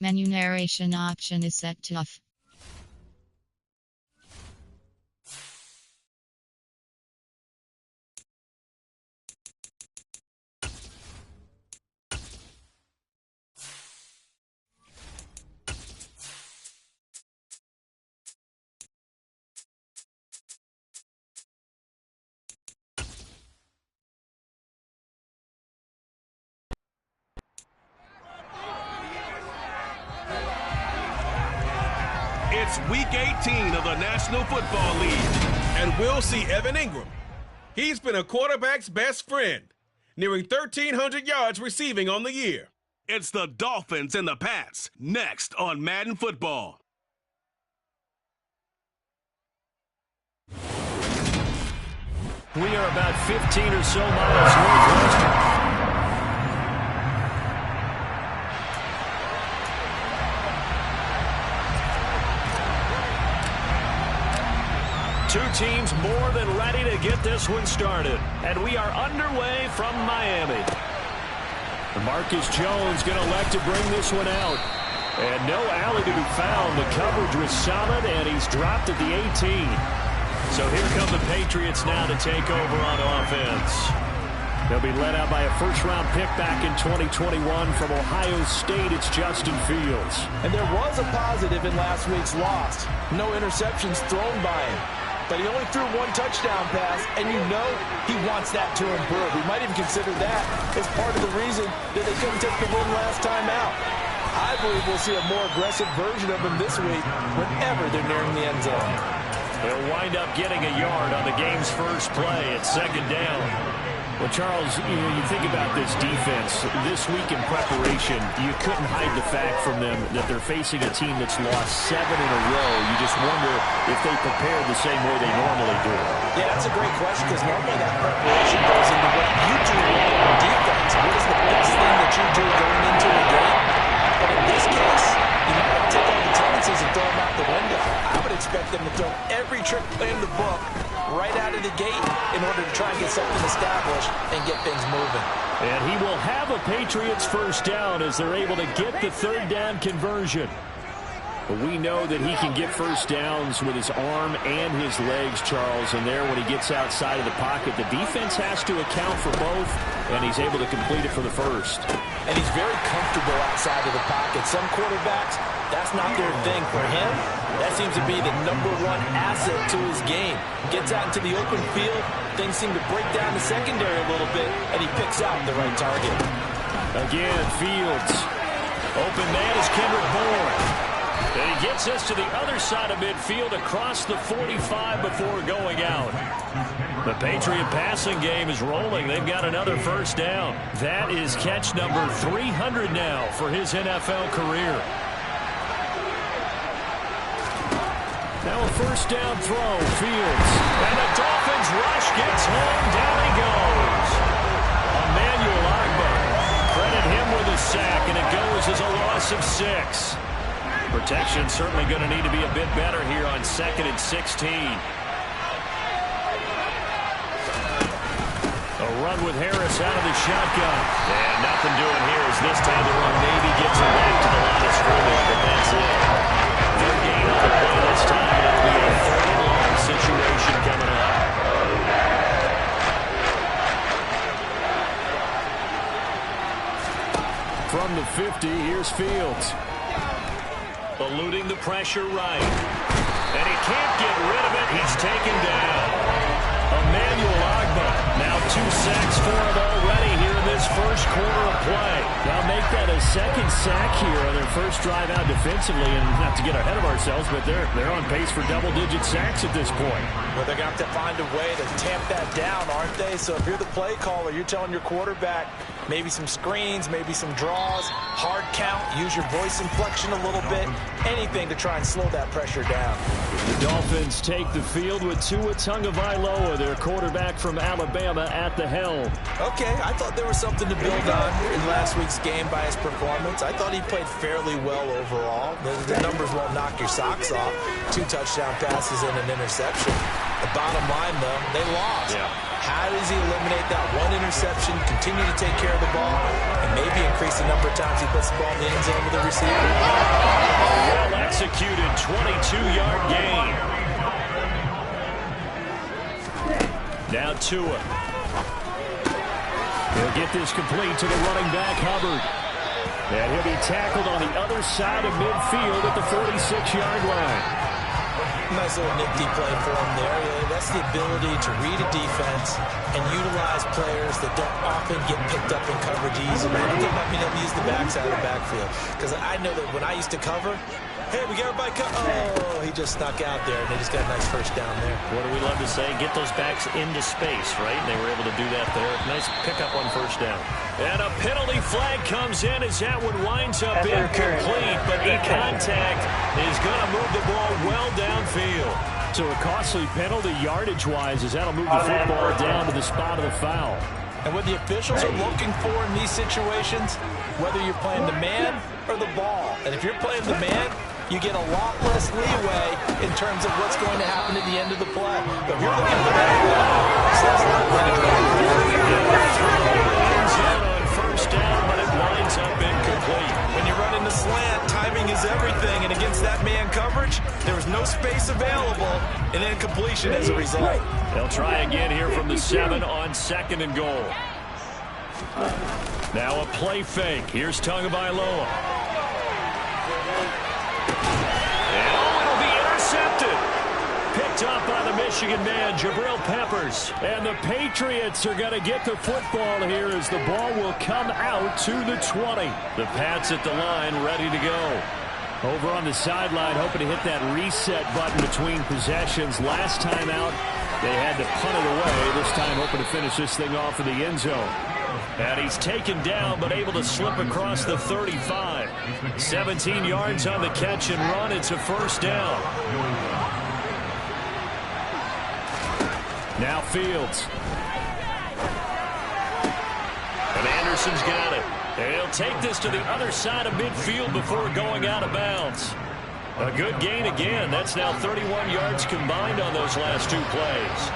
Menu narration option is set to off. It's Week 18 of the National Football League, and we'll see Evan Ingram. He's been a quarterback's best friend, nearing 1,300 yards receiving on the year. It's the Dolphins and the Pats, next on Madden Football. We are about 15 or so miles northwest. Two teams more than ready to get this one started. And we are underway from Miami. Marcus Jones going to elect to bring this one out. And no alley to be found. The coverage was solid, and he's dropped at the 18. So here come the Patriots now to take over on offense. They'll be led out by a first-round pick back in 2021 from Ohio State. It's Justin Fields. And there was a positive in last week's loss. No interceptions thrown by him. But he only threw one touchdown pass, and you know he wants that to improve. He might even consider that as part of the reason that they couldn't take the win last time out. I believe we'll see a more aggressive version of him this week whenever they're nearing the end zone. They'll wind up getting a yard on the game's first play at second down. Well, Charles, you think about this defense. This week in preparation, you couldn't hide the fact from them that they're facing a team that's lost 7 in a row. You just wonder if they prepared the same way they normally do. Yeah, that's a great question because normally that preparation goes into what you do well on defense. What is the best thing that you do going into a game? But in this case, you know, take all the tendencies and throw them out the window. I would expect them to throw every trick play in the book right out of the gate in order to try and get something established and get things moving. And he will have a Patriots first down as they're able to get the third down conversion. But we know that he can get first downs with his arm and his legs, Charles, and there when he gets outside of the pocket, the defense has to account for both, and he's able to complete it for the first. And he's very comfortable outside of the pocket. Some quarterbacks, that's not their thing. For him, that seems to be the #1 asset to his game. Gets out into the open field, things seem to break down the secondary a little bit, and he picks out the right target. Again, Fields. Open man is Kendrick Bourne. And he gets us to the other side of midfield across the 45 before going out. The Patriot passing game is rolling. They've got another first down. That is catch number 300 now for his NFL career. Now a first down throw, Fields. And the Dolphins rush gets home. Down he goes. Emmanuel Ogbah. Credit him with a sack, and it goes as a loss of 6. Protection certainly going to need to be a bit better here on 2nd and 16. A run with Harris out of the shotgun. And nothing doing here as this time the run maybe gets him back to the line of scrimmage, but that's it. They're gain on the play this time, and it'll be a 3rd-and-long situation coming up. From the 50, here's Fields. Eluding the pressure right. And he can't get rid of it. He's taken down. Emmanuel Ogbah. Now 2 sacks for him already here in this first quarter of play. They'll make that a 2nd sack here on their first drive out defensively. And not to get ahead of ourselves, but they're on pace for double-digit sacks at this point. Well, they're going to have to find a way to tamp that down, aren't they? So if you're the play caller, you're telling your quarterback maybe some screens, maybe some draws, hard count, use your voice inflection a little bit, anything to try and slow that pressure down. The Dolphins take the field with Tua Tagovailoa, their quarterback from Alabama, at the helm. Okay, I thought there was something to build on in last week's game by his performance. I thought he played fairly well overall. The numbers won't knock your socks off. 2 touchdown passes and an interception. The bottom line, though, they lost. Yeah. How does he eliminate that one interception, continue to take care of the ball, and maybe increase the number of times he puts the ball in the end zone with the receiver? Well-executed 22-yard gain. Now Tua. He'll get this complete to the running back, Hubbard. And he'll be tackled on the other side of midfield at the 46-yard line. Nice little nifty play for him there. That's the ability to read a defense and utilize players that don't often get picked up in coverage easily. I'm talking about being able to use the backside of the backfield. Because I know that when I used to cover, hey, we got everybody oh, he just snuck out there, and they just got a nice first down there. What do we love to say? Get those backs into space, right? And they were able to do that there. Nice pickup on first down. And a penalty flag comes in as that one winds up incomplete, but the contact is going to move the ball well downfield. So a costly penalty yardage-wise as that'll move the football down to the spot of the foul. And what the officials are looking for in these situations, whether you're playing the man or the ball, and if you're playing the man, you get a lot less leeway in terms of what's going to happen at the end of the play. But if you're looking for that on first down, but it winds up incomplete. When you're running the slant, timing is everything, and against that man coverage, there was no space available, and incompletion as a result. They'll try again here from the 7 on 2nd and goal. Now a play fake. Here's Tagovailoa. Picked up by the Michigan man, Jabril Peppers. And the Patriots are going to get the football here as the ball will come out to the 20. The Pats at the line, ready to go. Over on the sideline, hoping to hit that reset button between possessions. Last time out, they had to punt it away. This time hoping to finish this thing off in the end zone. And he's taken down, but able to slip across the 35. 17 yards on the catch and run. It's a first down. Now Fields. And Anderson's got it. And he'll take this to the other side of midfield before going out of bounds. A good gain again. That's now 31 yards combined on those last two plays.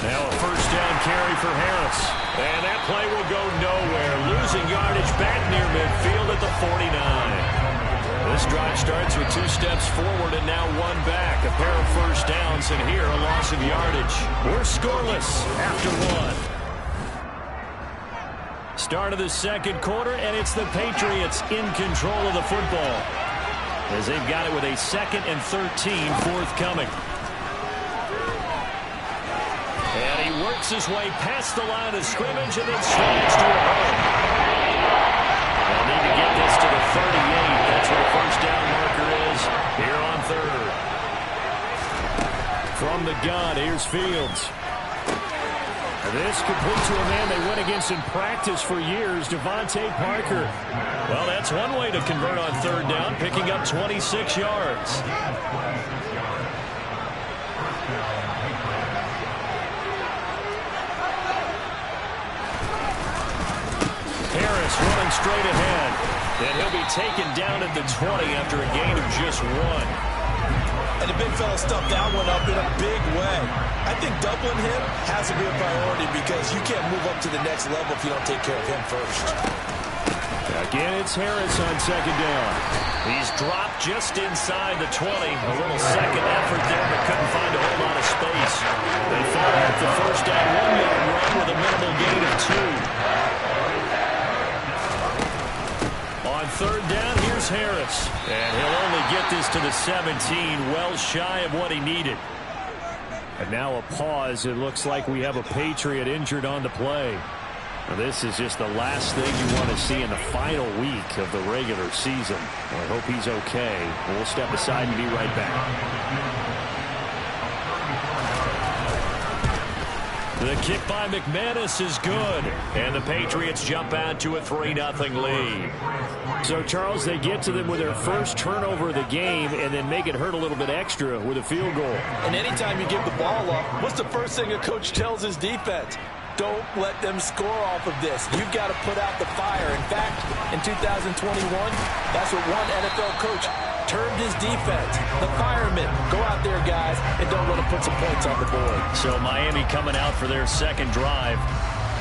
Now a first down carry for Harris. And that play will go nowhere. Losing yardage back near midfield at the 49. This drive starts with 2 steps forward and now 1 back. A pair of first downs, and here a loss of yardage. We're scoreless after 1. Start of the second quarter, and it's the Patriots in control of the football as they've got it with a 2nd and 13 forthcoming. And he works his way past the line of scrimmage and then slides to a hole. They'll need to get this to the 38. That's where the first down marker is here on 3rd. From the gun, here's Fields. This complete to a man they went against in practice for years, Devontae Parker. Well, that's one way to convert on 3rd down, picking up 26 yards. Harris running straight ahead. And he'll be taken down at the 20 after a gain of just 1. And the big fella stuffed that one up in a big way. I think doubling him has to be a priority because you can't move up to the next level if you don't take care of him first. Again, it's Harris on 2nd down. He's dropped just inside the 20. A little second effort there, but couldn't find a whole lot of space. They fought off the first down 1-yard run with a minimal gain of 2. On 3rd down, here's Harris. And he'll only get this to the 17, well shy of what he needed. And now a pause. It looks like we have a Patriot injured on the play. Now this is just the last thing you want to see in the final week of the regular season. I hope he's okay. We'll step aside and be right back. The kick by McManus is good. And the Patriots jump out to a 3-0 lead. So, Charles, they get to them with their first turnover of the game and then make it hurt a little bit extra with a field goal. And anytime you give the ball up, what's the first thing a coach tells his defense? Don't let them score off of this. You've got to put out the fire. In fact, in 2021, that's what one NFL coach disturbed his defense. The firemen, go out there, guys, and don't let them put some points on the board. So Miami coming out for their second drive.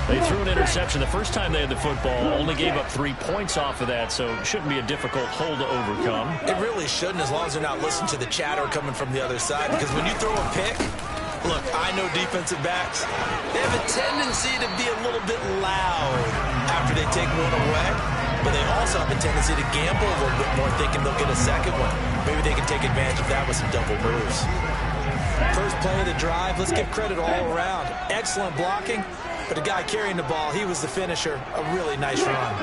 They threw an interception the first time they had the football, only gave up 3 points off of that, so it shouldn't be a difficult hole to overcome. It really shouldn't, as long as they're not listening to the chatter coming from the other side, because when you throw a pick, look, I know defensive backs, they have a tendency to be a little bit loud after they take one away, but they also have a tendency to gamble a little bit more, thinking they'll get a second one. Maybe they can take advantage of that with some double moves. First play of the drive, let's give credit all around. Excellent blocking, but the guy carrying the ball, he was the finisher. A really nice run.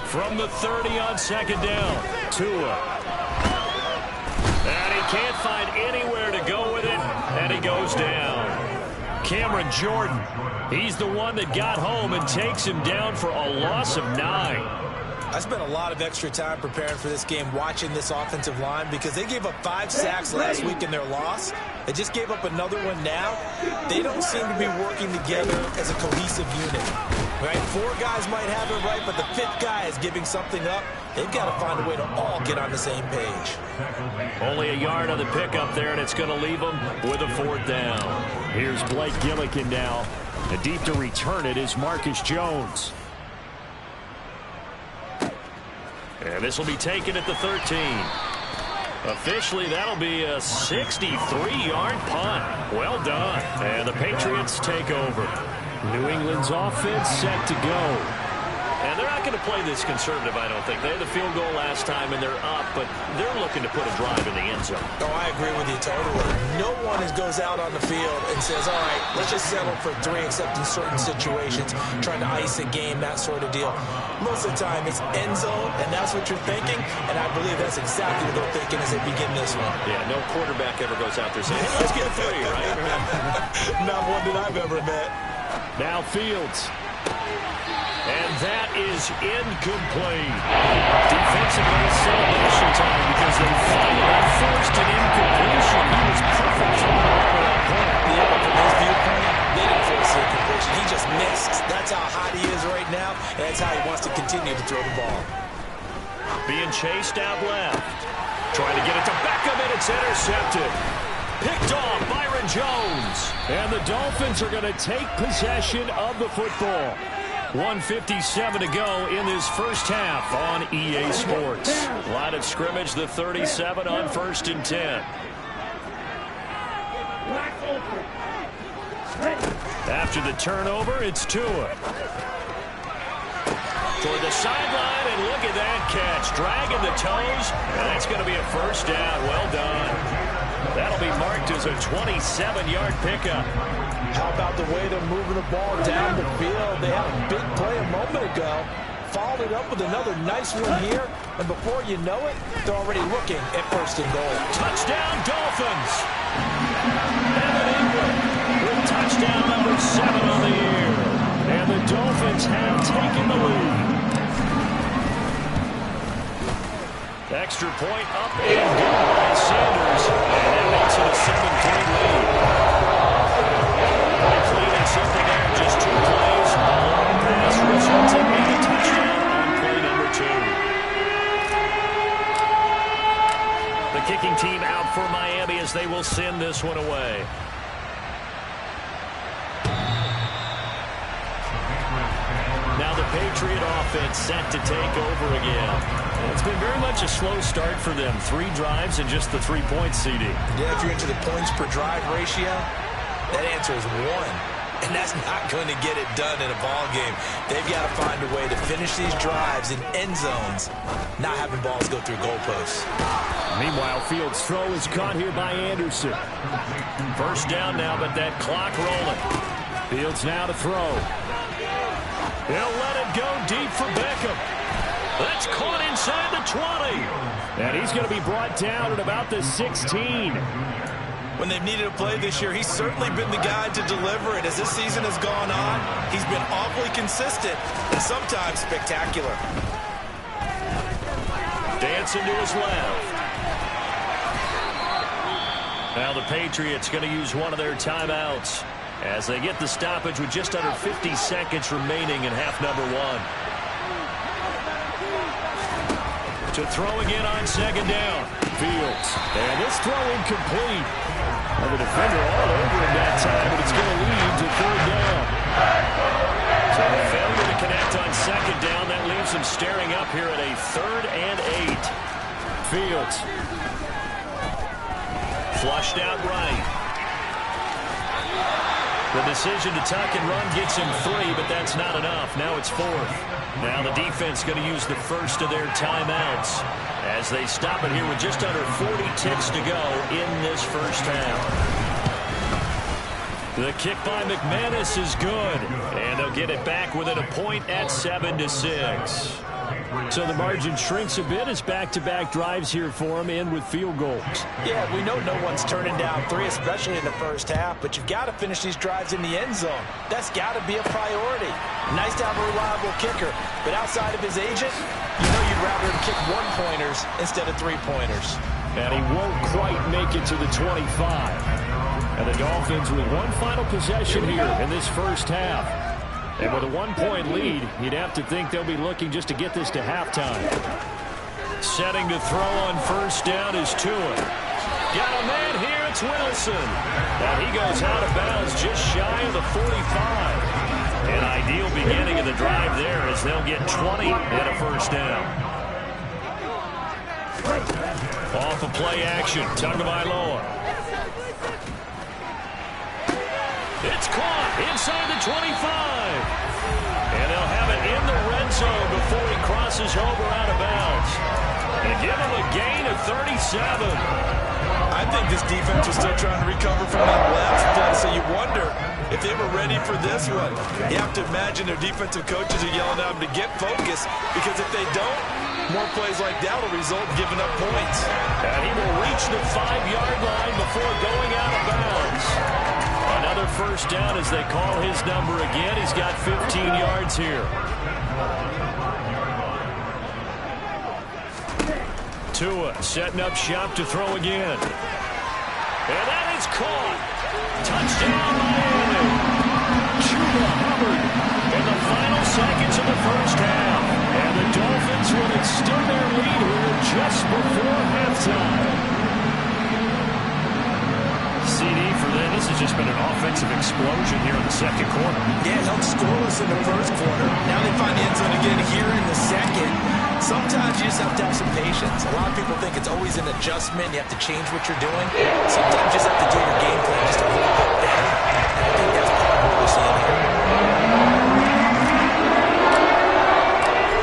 From the 30 on second down, Tua. And he can't find anywhere to go with it, and he goes down. Cameron Jordan, he's the one that got home and takes him down for a loss of 9. I spent a lot of extra time preparing for this game, watching this offensive line, because they gave up 5 sacks last week in their loss. They just gave up another one now. They don't seem to be working together as a cohesive unit. Right? 4 guys might have it right, but the 5th guy is giving something up. They've got to find a way to all get on the same page. Only a yard on the pickup there, and it's going to leave them with a 4th down. Here's Blake Gillikin now. And deep to return it is Marcus Jones. And this will be taken at the 13. Officially, that'll be a 63-yard punt. Well done. And the Patriots take over. New England's offense set to go. And they're not going to play this conservative, I don't think. They had the field goal last time, and they're up, but they're looking to put a drive in the end zone. Oh, I agree with you totally. No one goes out on the field and says, all right, let's just settle for 3, except in certain situations, trying to ice a game, that sort of deal. Most of the time, it's end zone, and that's what you're thinking, and I believe that's exactly what they're thinking as they begin this one. Yeah, no quarterback ever goes out there saying, hey, let's get 3, right? Not one that I've ever met. Now Fields. And that is incomplete. Defensively, celebration time because they finally forced an incompletion. He was perfect from that point. Yeah, but from his viewpoint, they didn't force the incompletion. He just missed. That's how hot he is right now, and that's how he wants to continue to throw the ball. Being chased out left. Trying to get it to Beckham, and it's intercepted. Picked off Byron Jones. And the Dolphins are going to take possession of the football. 1:57 to go in this first half on EA Sports. Line of scrimmage, the 37 on 1st and 10. After the turnover, it's Tua. Toward the sideline, and look at that catch. Dragging the toes, and that's going to be a first down. Well done. That'll be marked as a 27-yard pickup. How about the way they're moving the ball down the field? They had a big play a moment ago. Followed it up with another nice one here. And before you know it, they're already looking at 1st and goal. Touchdown, Dolphins! Evan Ingram with touchdown number 7 on the year. And the Dolphins have taken the lead. Extra point up and good by Sanders. And that makes it a 7-point lead. Clean and simple there, just 2 plays. Long pass resulting in a touchdown on play number 2. The kicking team out for Miami as they will send this one away. Now the Patriot offense set to take over again. It's been very much a slow start for them. 3 drives and just the 3-point CD. Yeah, if you're into the points per drive ratio, that answer is 1. And that's not going to get it done in a ball game. They've got to find a way to finish these drives in end zones, not having balls go through goalposts. Meanwhile, Fields' throw is caught here by Anderson. First down now, but that clock rolling. Fields now to throw. He'll let it go deep for Beckham. That's caught inside the 20. And he's going to be brought down at about the 16. When they've needed a play this year, he's certainly been the guy to deliver it. As this season has gone on, he's been awfully consistent and sometimes spectacular. Dancing to his left. Now the Patriots going to use one of their timeouts. as they get the stoppage with just under 50 seconds remaining in half number one. To throw again on second down. Fields. And this throw incomplete. And the defender all over him that time, but it's going to lead to third down. So the failure to connect on second down, that leaves him staring up here at a 3rd and 8. Fields. Flushed out right. The decision to tuck and run gets him 3, but that's not enough. Now it's 4th. Now the defense going to use the first of their timeouts as they stop it here with just under 40 ticks to go in this first half. The kick by McManus is good, and they'll get it back within a point at 7-6. So the margin shrinks a bit as back-to-back drives here for him, end with field goals. Yeah, we know no one's turning down 3, especially in the first half, but you've got to finish these drives in the end zone. That's got to be a priority. Nice to have a reliable kicker, but outside of his agent, you know you'd rather him kick 1-pointers instead of 3-pointers. And he won't quite make it to the 25. And the Dolphins with one final possession here in this first half. And with a 1-point lead, you'd have to think they'll be looking just to get this to halftime. Setting to throw on first down is Tua. Got a man here, it's Wilson. Now he goes out of bounds just shy of the 45. An ideal beginning of the drive there as they'll get 20 and a first down. Off of play action, Tagovailoa. It's caught inside the 25. And they'll have it in the red zone before he crosses over out of bounds. And give him a gain of 37. I think this defense was still trying to recover from that last play, so you wonder if they were ready for this one. You have to imagine their defensive coaches are yelling at them to get focused, because if they don't, more plays like that will result in giving up points. And he will reach the 5-yard line before going out of bounds. Another first down as they call his number again. He's got 15 yards here. Tua setting up shop to throw again. And that is caught. Touchdown, Miami. Chuba Hubbard in the final seconds of the first half. And the Dolphins will extend their lead here just before halftime. CD for them. This has just been an offensive explosion here in the second quarter. Yeah, held scoreless in the first quarter. Now they find the end zone again here in the second. Sometimes you just have to have some patience. A lot of people think it's always an adjustment. You have to change what you're doing. Sometimes you just have to do your game plan just a little bit better. I think that's part of what we're seeing here.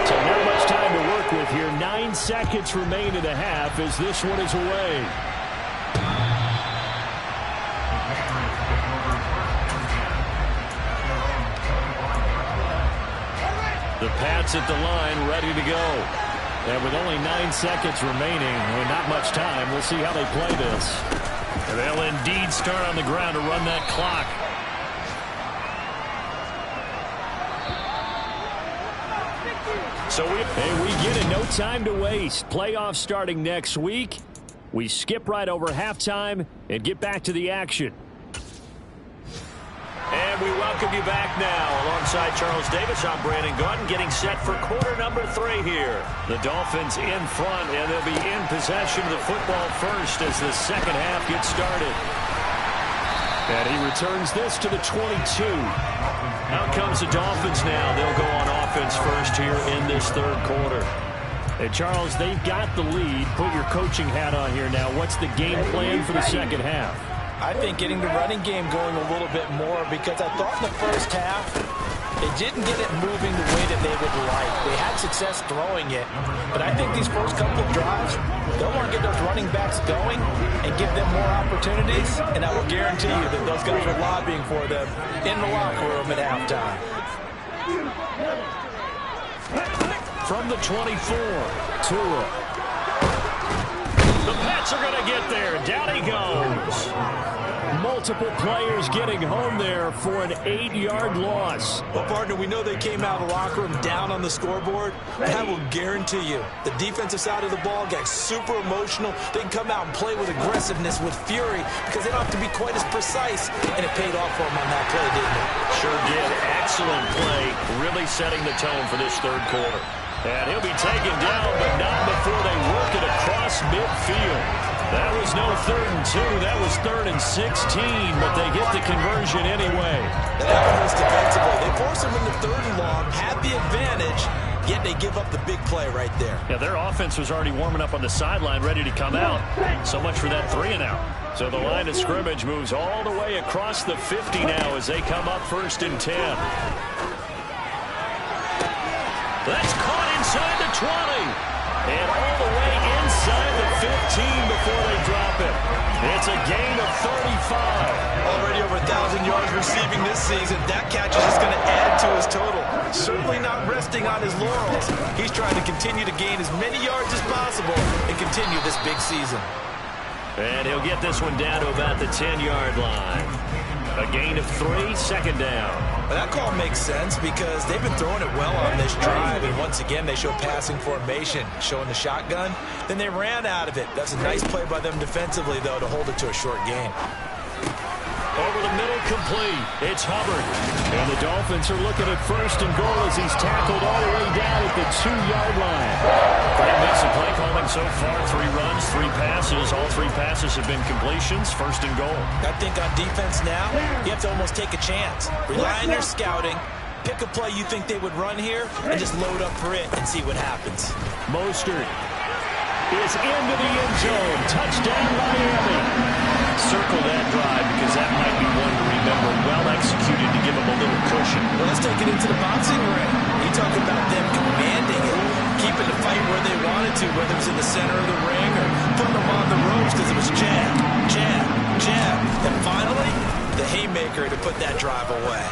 So not much time to work with here. 9 seconds remain in the half as this one is away. The Pats at the line, ready to go. And with only 9 seconds remaining, not much time, we'll see how they play this. And they'll indeed start on the ground to run that clock. So we get it, no time to waste. Playoffs starting next week. We skip right over halftime and get back to the action. And we welcome you back now. Alongside Charles Davis, I'm Brandon Gaudin, getting set for quarter number 3 here. The Dolphins in front, and they'll be in possession of the football first as the second half gets started. And he returns this to the 22. Out comes the Dolphins now. They'll go on offense first here in this third quarter. And Charles, they've got the lead. Put your coaching hat on here now. What's the game plan for the second half? I think getting the running game going a little bit more, because I thought in the first half they didn't get it moving the way that they would like. They had success throwing it, but I think these first couple of drives, they'll want to get those running backs going and give them more opportunities, and I will guarantee you that those guys are lobbying for them in the locker room at halftime. From the 24, Tua. The Pats are going to get there. Down he goes. multiple players getting home there for an 8-yard loss. Well, partner, we know they came out of the locker room down on the scoreboard. I will guarantee you the defensive side of the ball got super emotional. They can come out and play with aggressiveness, with fury, because they don't have to be quite as precise. And it paid off for them on that play, didn't it? Sure did. Excellent play, really setting the tone for this third quarter. And he'll be taken down, but not before they work it across midfield. That was no 3rd and 2. That was 3rd and 16, but they get the conversion anyway. That happened defensively. They force them into 3rd and long, have the advantage, yet they give up the big play right there. Yeah, their offense was already warming up on the sideline, ready to come out. So much for that 3 and out. So the line of scrimmage moves all the way across the 50 now as they come up 1st and 10. That's caught inside the 20. And all the way inside the 15 before they drop it. It's a gain of 35. Already over 1,000 yards receiving this season. That catch is just going to add to his total. Certainly not resting on his laurels. He's trying to continue to gain as many yards as possible and continue this big season. And he'll get this one down to about the 10-yard line. A gain of 3, 2nd down. Well, that call makes sense because they've been throwing it well on this drive, and once again they show passing formation, showing the shotgun. Then they ran out of it. That's a nice play by them defensively, though, to hold it to a short gain. Over the middle, complete. It's Hubbard. And the Dolphins are looking at 1st and goal as he's tackled all the way down at the 2-yard line. Pretty decent play calling so far. 3 runs, 3 passes. All 3 passes have been completions. 1st and goal. I think on defense now, you have to almost take a chance. Rely on your scouting. Pick a play you think they would run here and just load up for it and see what happens. Mostert is into the end zone. Touchdown, Miami. Circle that drive because that might be one to remember. Well executed to give them a little cushion. Well, let's take it into the boxing ring. You talk about them commanding it, keeping the fight where they wanted to, whether it was in the center of the ring or putting them on the ropes because it was jab, jab, jab. And finally, the haymaker to put that drive away.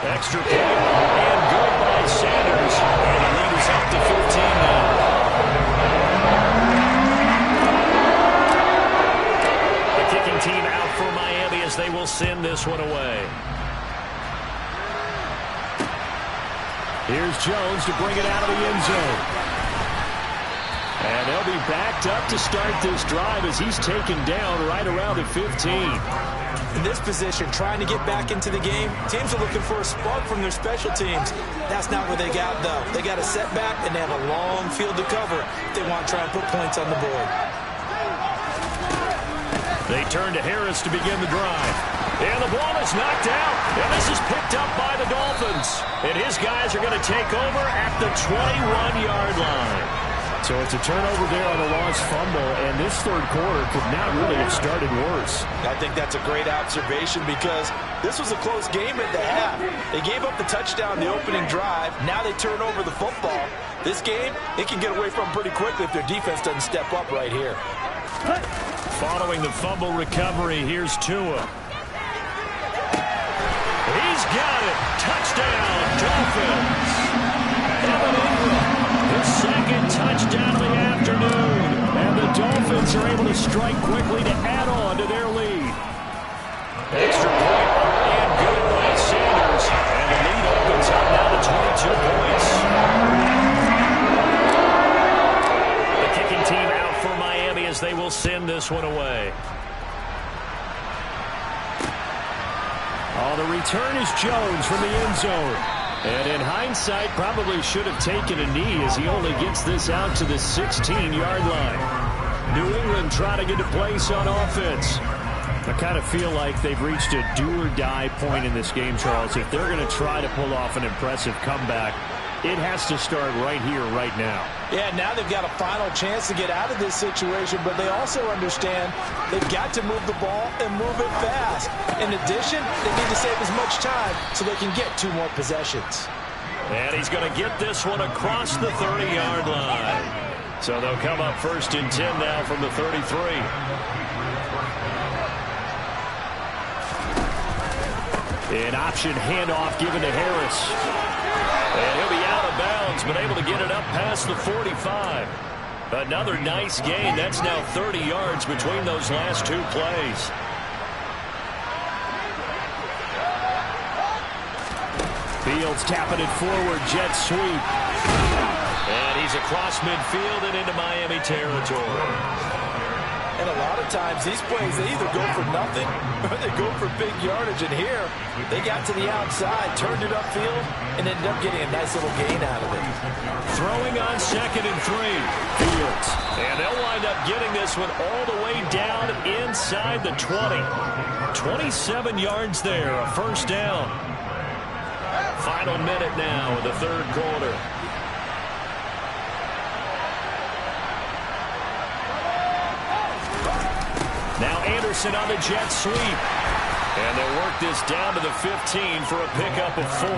Extra point and good by Sanders. And the lead is up to 15 now. Team out for Miami as they will send this one away. Here's Jones to bring it out of the end zone. And they'll be backed up to start this drive as he's taken down right around the 15. In this position, trying to get back into the game, teams are looking for a spark from their special teams. That's not what they got, though. They got a setback, and they have a long field to cover if they want to try and put points on the board. They turn to Harris to begin the drive. And the ball is knocked out. And this is picked up by the Dolphins. And his guys are going to take over at the 21-yard line. So it's a turnover there on a lost fumble. And this third quarter could not really have started worse. I think that's a great observation because this was a close game at the half. They gave up the touchdown the opening drive. Now they turn over the football. This game, they can get away from pretty quickly if their defense doesn't step up right here. Following the fumble recovery, here's Tua. He's got it. Touchdown, Dolphins. Evan Ingram, his 2nd touchdown of the afternoon. And the Dolphins are able to strike quickly to add on to their lead. Extra point and good by Sanders. And the lead opens up now to 22 points. The kicking team out for Miami as they will send this one away. The return is Jones from the end zone. And in hindsight, probably should have taken a knee as he only gets this out to the 16-yard line. New England trying to get a place on offense. I kind of feel like they've reached a do-or-die point in this game, Charles. If they're going to try to pull off an impressive comeback, it has to start right here, right now. Yeah, now they've got a final chance to get out of this situation, but they also understand they've got to move the ball and move it fast. In addition, they need to save as much time so they can get 2 more possessions. And he's going to get this one across the 30-yard line. So they'll come up 1st and 10 now from the 33. An option handoff given to Harris. And he'll be out of bounds, but able to get it up past the 45. Another nice gain. That's now 30 yards between those last 2 plays. Fields tapping it forward, jet sweep. And he's across midfield and into Miami territory. And a lot of times, these plays, they either go for nothing or they go for big yardage. And here, they got to the outside, turned it upfield, and ended up getting a nice little gain out of it. Throwing on 2nd and 3. Fields. And they'll wind up getting this one all the way down inside the 20. 27 yards there, a first down. Final minute now of the third quarter. Now Anderson on the jet sweep. And they'll work this down to the 15 for a pickup of 4.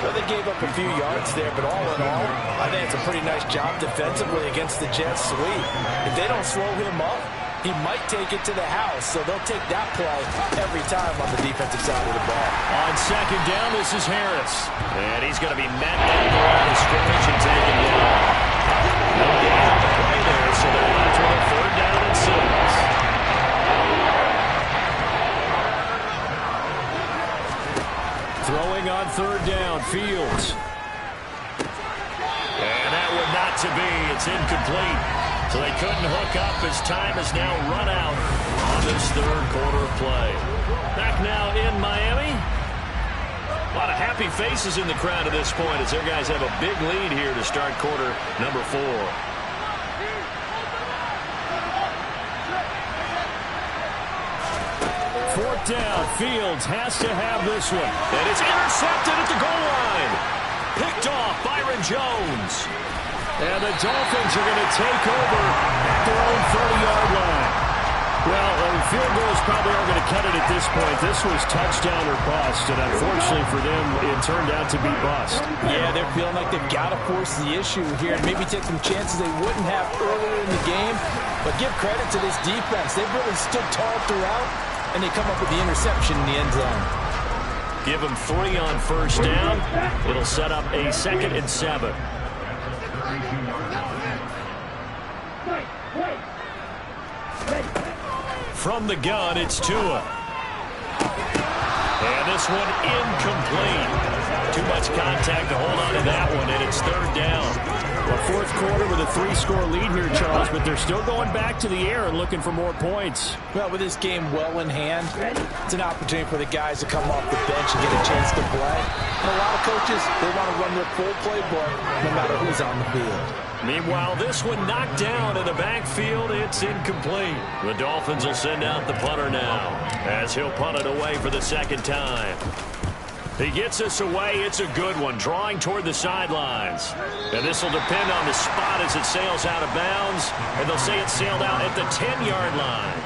Well, they gave up a few yards there, but all in all, I think it's a pretty nice job defensively against the jet sweep. If they don't slow him up, he might take it to the house, so they'll take that play every time on the defensive side of the ball. On 2nd down, this is Harris. And he's going to be met at the line of scrimmage and taken down. No gain on the play there, so they're left with a 3rd down and 6. Throwing on 3rd down, Fields. And that one not to be. It's incomplete. So they couldn't hook up as time has now run out on this third quarter of play. Back now in Miami. A lot of happy faces in the crowd at this point as their guys have a big lead here to start quarter number 4. 4th down. Fields has to have this one. And it's intercepted at the goal line. Picked off Byron Jones. And the Dolphins are going to take over at their own 30-yard line. Well, field goals probably aren't going to cut it at this point. This was touchdown or bust, and unfortunately for them, it turned out to be bust. Yeah, they're feeling like they've got to force the issue here and maybe take some chances they wouldn't have earlier in the game. But give credit to this defense. They've really stood tall throughout, and they come up with the interception in the end zone. Give them 3 on 1st down. It'll set up a 2nd and 7. From the gun, it's Tua. And this one incomplete. Too much contact to hold on to that one, and it's 3rd down. Well, 4th quarter with a 3-score lead here, Charles, but they're still going back to the air and looking for more points. Well, with this game well in hand, it's an opportunity for the guys to come off the bench and get a chance to play. And a lot of coaches, they want to run their full playbook no matter who's on the field. Meanwhile, this one knocked down in the backfield. It's incomplete. The Dolphins will send out the punter now as he'll punt it away for the 2nd time. He gets this away. It's a good one, drawing toward the sidelines. And this will depend on the spot as it sails out of bounds. And they'll say it sailed out at the 10-yard line.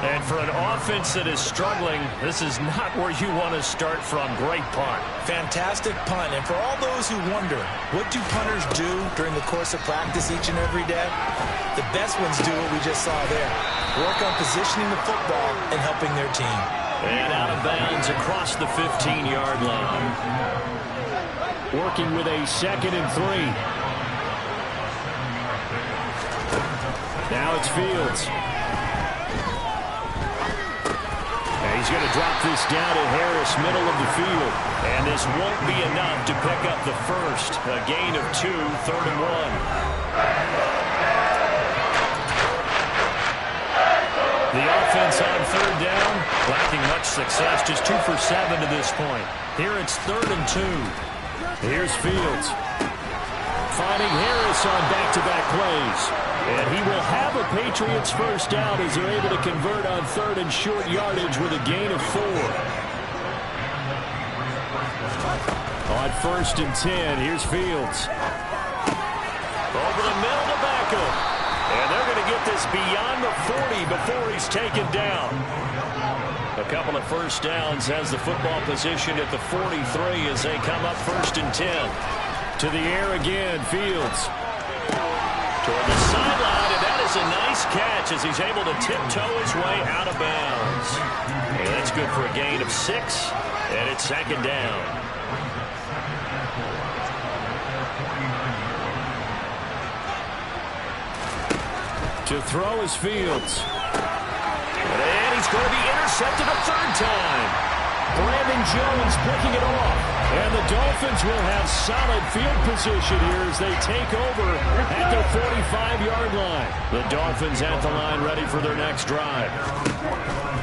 And for an offense that is struggling, this is not where you want to start from. Great punt. Fantastic punt. And for all those who wonder, what do punters do during the course of practice each and every day? The best ones do what we just saw there. Work on positioning the football and helping their team. And out of bounds across the 15-yard line. Working with a 2nd and 3. Now it's Fields. He's going to drop this down to Harris, middle of the field. And this won't be enough to pick up the first. A gain of 2, 3rd and 1. The offense on 3rd down, lacking much success, just 2 for 7 to this point. Here it's 3rd and 2. Here's Fields. Finding Harris on back-to-back plays. And he will have a Patriots first down as they're able to convert on 3rd and short yardage with a gain of 4. On 1st and 10, here's Fields. Over the middle to Beckham. And they're going to get this beyond the 40 before he's taken down. A couple of first downs has the football position at the 43 as they come up 1st and 10. To the air again, Fields. Toward the sideline, and that is a nice catch as he's able to tiptoe his way out of bounds. And that's good for a gain of 6, and it's 2nd down. To throw is Fields. And he's going to be intercepted a 3rd time. Brandon Jones picking it off. And the Dolphins will have solid field position here as they take over at their 45-yard line. The Dolphins at the line ready for their next drive.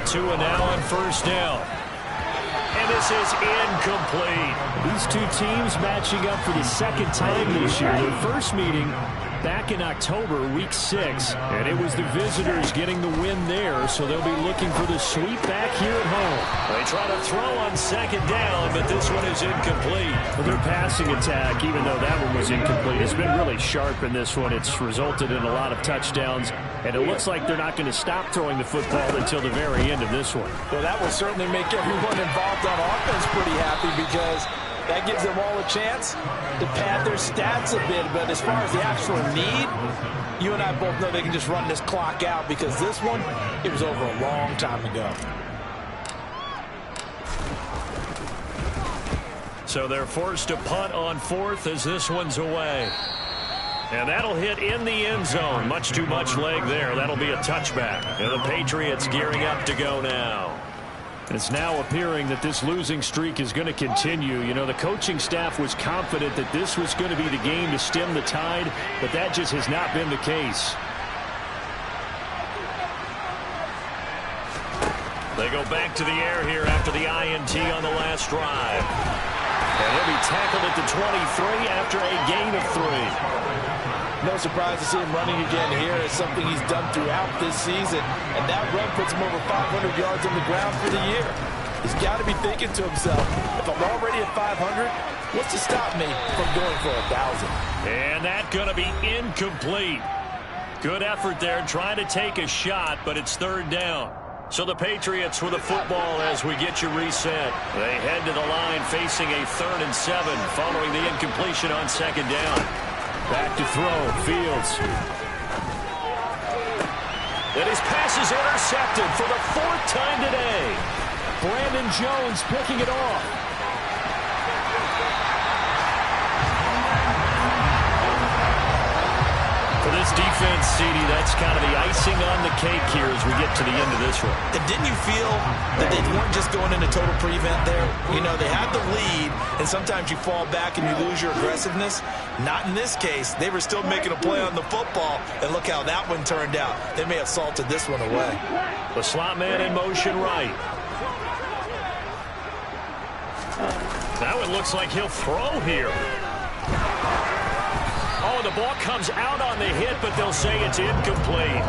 Tua now on first down. And this is incomplete. These two teams matching up for the second time this year. Their first meeting back in October, week 6, and it was the visitors getting the win there, so they'll be looking for the sweep back here at home. They try to throw on second down, but this one is incomplete. Well, their passing attack, even though that one was incomplete, has been really sharp in this one. It's resulted in a lot of touchdowns, and it looks like they're not going to stop throwing the football until the very end of this one. Well, that will certainly make everyone involved on offense pretty happy because that gives them all a chance to pad their stats a bit. But as far as the actual need, you and I both know they can just run this clock out because this one, it was over a long time ago. So they're forced to punt on fourth as this one's away. And that'll hit in the end zone. Much too much leg there. That'll be a touchback. And the Patriots gearing up to go now. It's now appearing that this losing streak is going to continue. You know, the coaching staff was confident that this was going to be the game to stem the tide, but that just has not been the case. They go back to the air here after the INT on the last drive. And he'll be tackled at the 23 after a gain of 3. No surprise to see him running again here. It's something he's done throughout this season. And that run puts him over 500 yards on the ground for the year. He's got to be thinking to himself, if I'm already at 500, what's to stop me from going for 1,000? And that's going to be incomplete. Good effort there trying to take a shot, but it's third down. So the Patriots with the football as we get you reset. They head to the line facing a 3rd and 7 following the incompletion on second down. Back to throw, Fields. And his pass is intercepted for the 4th time today. Brandon Jones picking it off. For this defense, CD, that's kind of the icing on the cake here as we get to the end of this one. And didn't you feel that they weren't just going into total prevent there? You know, they had the lead, and sometimes you fall back and you lose your aggressiveness. Not in this case. They were still making a play on the football, and look how that one turned out. They may have salted this one away. The slot man in motion right. Now it looks like he'll throw here. Oh, the ball comes out on the hit, but they'll say it's incomplete.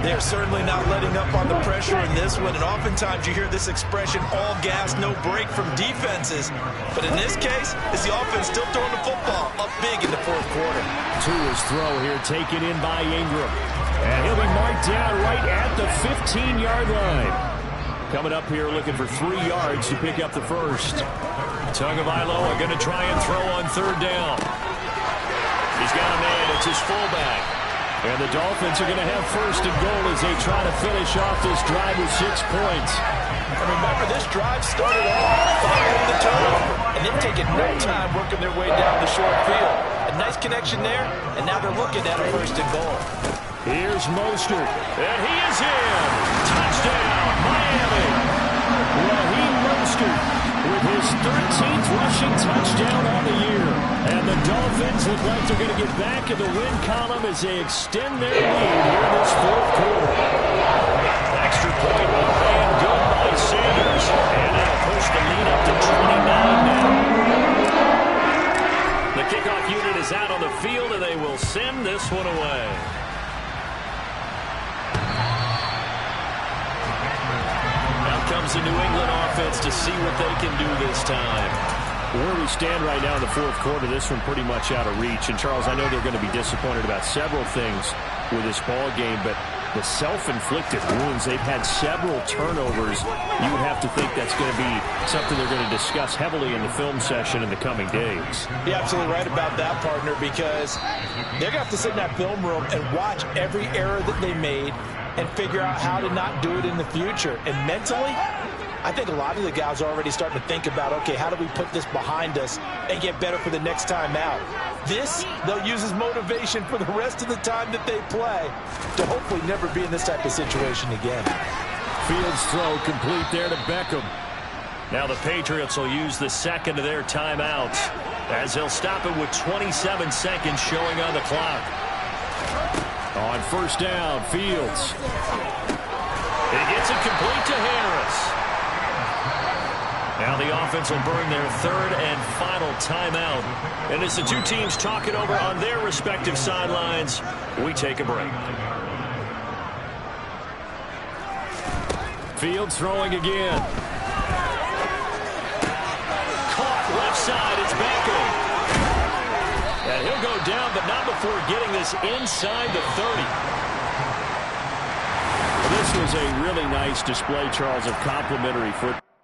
They're certainly not letting up on the pressure in this one, and oftentimes you hear this expression, all gas, no break from defenses. But in this case, it's the offense still throwing the football up big in the 4th quarter. Tua's throw here taken in by Ingram. And he'll be marked down right at the 15-yard line. Coming up here looking for 3 yards to pick up the first. Tagovailoa going to try and throw on 3rd down. He's got a man. It's his fullback. And the Dolphins are going to have 1st and goal as they try to finish off this drive with 6 points. And remember, this drive started off following the turnover, and they've taken no time working their way down the short field. A nice connection there, and now they're looking at a 1st and goal. Here's Mostert, and he is in. Touchdown, Miami. Raheem Mostert with his 13th rushing touchdown on the year. And the Dolphins look like they're going to get back in the win column as they extend their lead here in this 4th quarter. Extra point and good by Sanders. And that'll push the lead up to 29 now. The kickoff unit is out on the field, and they will send this one away. Out comes the New England offense to see what they can do this time. Where we stand right now in the 4th quarter, this one pretty much out of reach. And, Charles, I know they're going to be disappointed about several things with this ball game, but the self-inflicted wounds, they've had several turnovers. You would have to think that's going to be something they're going to discuss heavily in the film session in the coming days. You're absolutely right about that, partner, because they're going to have to sit in that film room and watch every error that they made and figure out how to not do it in the future. And mentally, I think a lot of the guys are already starting to think about, okay, how do we put this behind us and get better for the next time out? This, they'll use as motivation for the rest of the time that they play to hopefully never be in this type of situation again. Fields throw complete there to Beckham. Now the Patriots will use the second of their timeouts as they'll stop it with 27 seconds showing on the clock. On first down, Fields. He gets it complete to Harris. Now the offense will burn their third and final timeout. And as the two teams talk it over on their respective sidelines, we take a break. Fields throwing again. Caught left side. It's Beckham. And he'll go down, but not before getting this inside the 30. This was a really nice display, Charles, of complimentary football.